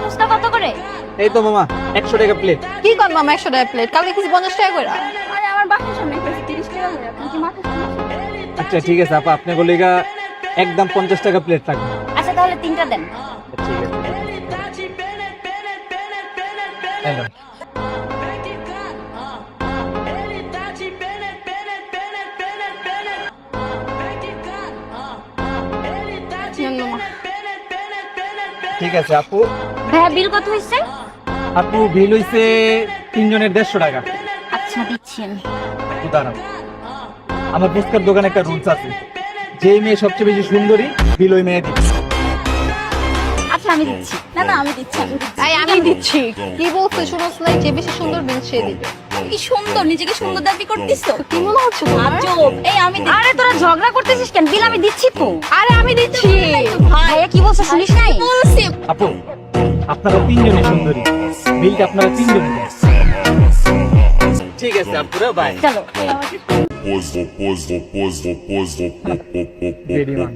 ফুচকা কত করে? এই তো মামা 100 টাকা প্লেট। কি কর মামা 100 টাকা প্লেট? কালকে কিছু 50 টাকা করে। আরে আমার বাসার সামনে কইছি 30 টাকা করে। আপনি কি মাথা সমস্যা? আচ্ছা ঠিক আছে আপা, আপনি বলিগা একদম 50 টাকা প্লেট লাগবে। আচ্ছা তাহলে তিনটা দেন। ঠিক আছে। হ্যালো। নেন মামা। ঠিক আছে আপু। ভাইয়া বিল কত হইছে? আপু বিল হইছে 3 জনের 150 টাকা। আচ্ছা দিচ্ছি আমি। উদাহরণ আমার ফুচকার দোকানে একটা রুলস আছে, যেই মেয়ে সবচেয়ে বেশি সুন্দরী বিল ওই মেয়ে দিচ্ছে। আচ্ছা আমি দিচ্ছি। না না আমি দিচ্ছি আমি দিচ্ছি। এই আমি দিচ্ছি। কি বলছিস শুনোস নাই? যে বেশি সুন্দর বিল সে দিবে। কি সুন্দর, নিজেকে সুন্দর দাবি করতিছো। কি মনে হচ্ছে তোমার? আজব। এই আমি দিচ্ছি। আরে তোরা ঝগড়া করতেছিস কেন? বিল আমি দিচ্ছি তো। আরে আমি দিচ্ছি। ভাইয়া কি বলছো শুনিস নাই? বলছি। আপু আপনারা 3 জনই সুন্দরী, বিলটা আপনারা 3 জনই দেন। ঠিক আছে আপুরা, বাই। চলো। রেডি মান।